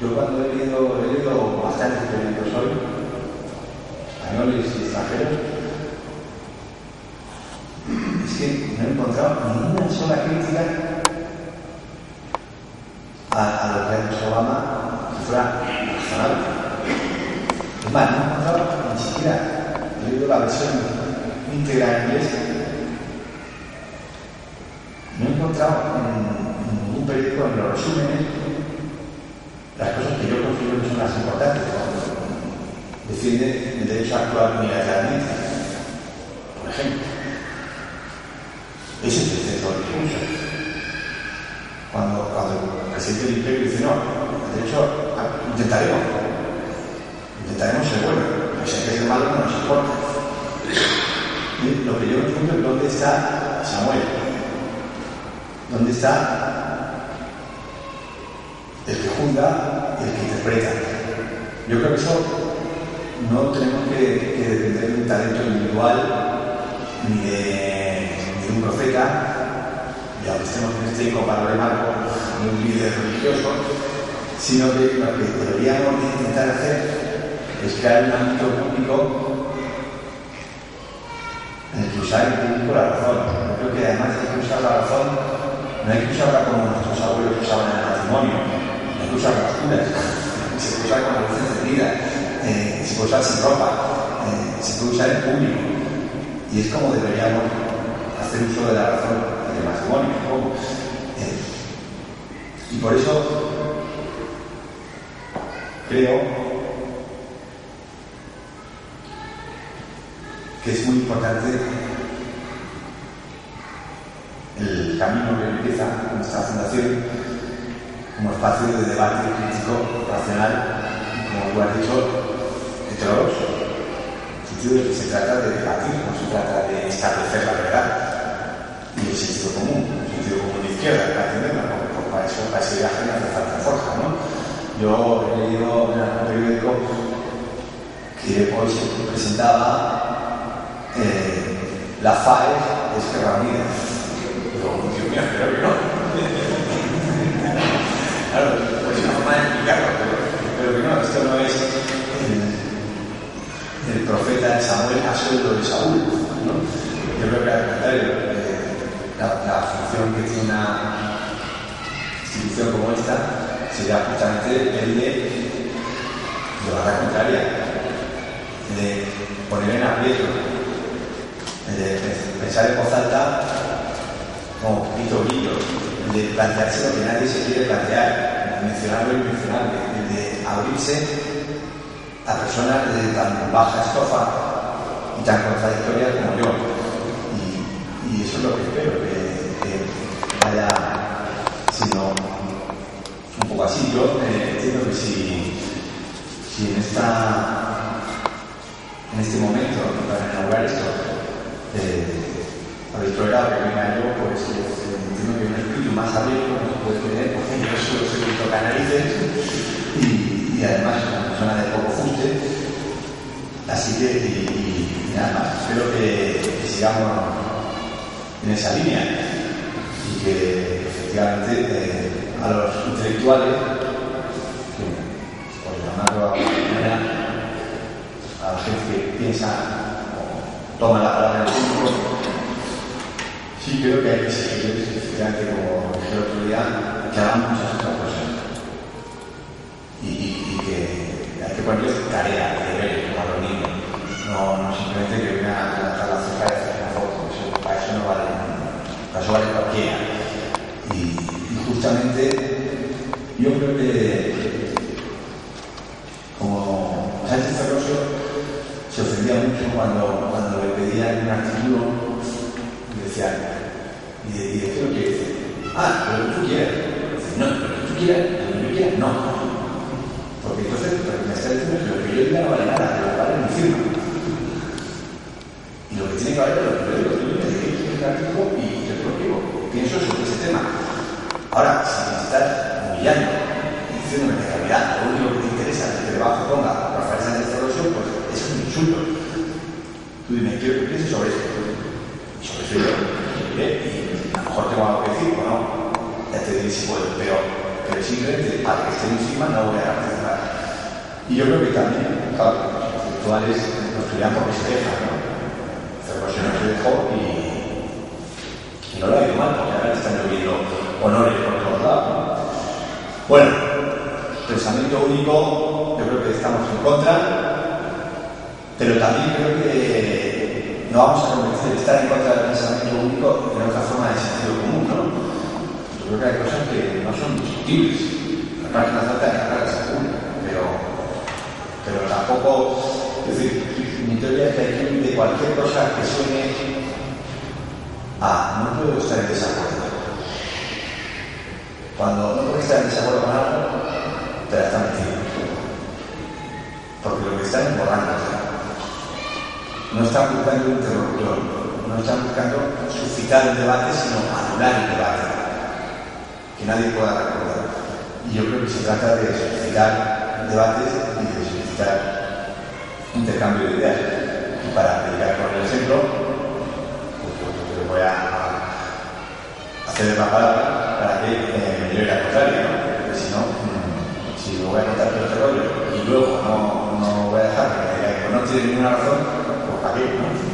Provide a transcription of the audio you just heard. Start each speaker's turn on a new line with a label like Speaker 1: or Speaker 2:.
Speaker 1: Yo cuando he leído bastantes periódicos hoy, españoles y extranjeros, es que no he encontrado ni una sola crítica a lo que ha dicho Obama que fuera razonable. Es más, no he encontrado ni siquiera, he leído la versión íntegra en inglés, no he encontrado en ningún periódico, en los resúmenes, las cosas que yo considero que son las importantes. Defiende el derecho a actuar unilateralmente, por ejemplo. Ese es el centro del discurso. Cuando el presidente del imperio dice, no, el derecho intentaremos ser buenos, pero si hay que ser malo no nos importa. Y lo que yo no entiendo es dónde está Samuel, dónde está el que juzga y el que interpreta. Yo creo que eso no tenemos que depender de un talento individual ni de un profeta, y aunque estemos en este incomparable marco de un líder religioso, sino que lo que deberíamos intentar hacer es crear un ámbito público en el que usar el público la razón. Yo creo que además hay que usar la razón, no hay que usarla como nuestros abuelos usaban en el matrimonio, no hay que usar las curas, se puede usar con la luz encendida, se puede usar sin ropa, se puede usar en público, y es como deberíamos hacer uso de la razón del matrimonio, supongo. Y por eso creo que es muy importante el camino que empieza nuestra fundación como espacio de debate crítico, racional, como tú has dicho, heterodoxo, en el sentido de que se trata de debatir, no se trata de establecer la verdad y el sentido común de izquierda, para entenderlo, porque para ese viaje no hace falta forja, ¿no? Yo he leído en algún periódico que hoy se presentaba la FAE de Esquerra Unida. Digo, Dios mío, espero que no. Claro, pues es una forma de explicarlo, pero que no, esto no es el profeta Samuel a sueldo de Saúl, ¿no? Yo creo que al contrario, la función que tiene una institución como esta sería justamente el de llevar la contraria, de poner en aprieto, de pensar en voz alta como poquito brillo, de plantearse lo que nadie se quiere plantear, de mencionar lo inmencionable, de abrirse a personas de tan baja estofa y tan contradictorias como yo. Y eso es lo que espero, que vaya siendo un poco así. Yo entiendo que si en este momento, para inaugurar esto, habéis tolerado que venga yo, pues entiendo que un espíritu más abierto no se puede tener, porque yo solo soy un tocanarices y además es una persona de poco fuste, así que y nada más, espero que sigamos en esa línea y que efectivamente a los intelectuales, por llamarlo de alguna manera, a la gente que piensa o toma la palabra en el público, sí creo que hay que seguir efectivamente, como dije el otro día, que hagan muchas otras cosas y que hay que ponerles tarea, deberes, como a los niños, no simplemente que vengan a levantar la ceja y hacer una foto, para eso no vale, para eso vale cualquiera. Y justamente yo creo que como Sánchez Ferrosio se ofendía mucho cuando le pedían un artículo y decía, y decía lo que dice, pero lo que tú quieras. Dice, no, lo que tú quieras, lo que yo quiera, no. Porque entonces lo que me está diciendo es que lo que yo diga no vale nada, que lo que vale mi firma. Y lo que tiene que valer es lo que yo digo. Tú me dices que el artículo y yo te lo digo. Pienso sobre ese tema. Ahora, si me estás humillando y diciéndome que en realidad lo único que te interesa es que debajo ponga Rafael Sánchez Ferrosio, pues eso es un insulto. Tú dime, quiero que pienses sobre esto. Y sobre eso yo y a lo mejor tengo algo que decir o no. Ya te diré si puedo, pero pero simplemente al que esté encima no voy a participar. Y yo creo que también, claro, los intelectuales nos crean porque se dejan, ¿no? Pues no se dejó y no lo ha ido mal, porque ahora están lloviendo honores por todos lados, ¿no? Bueno, pensamiento único, yo creo que estamos en contra, pero también creo que no vamos a convencer de estar en contra del pensamiento único en otra forma de sentido común, ¿no? Yo creo que hay cosas que no son discutibles. Además que no hace falta agarrarlas a uno, pero tampoco, es decir, mi teoría es que hay que ir de cualquier cosa que suene a no puedo estar en desacuerdo. Cuando no puedes estar en desacuerdo con algo, te la están metiendo. Porque lo que están es borrándote. No están buscando un interlocutor, no están buscando suscitar un debate, sino anular el debate, que nadie pueda recordar. Y yo creo que se trata de suscitar debates y de suscitar intercambio de ideas. Y para predicar con el ejemplo, pues voy a hacer la palabra para que me lleve al contrario, ¿no? Porque si no, si me voy a contar todo este rollo y luego no voy a dejar que me diga que no tiene ninguna razón, pues ¿para qué? ¿No?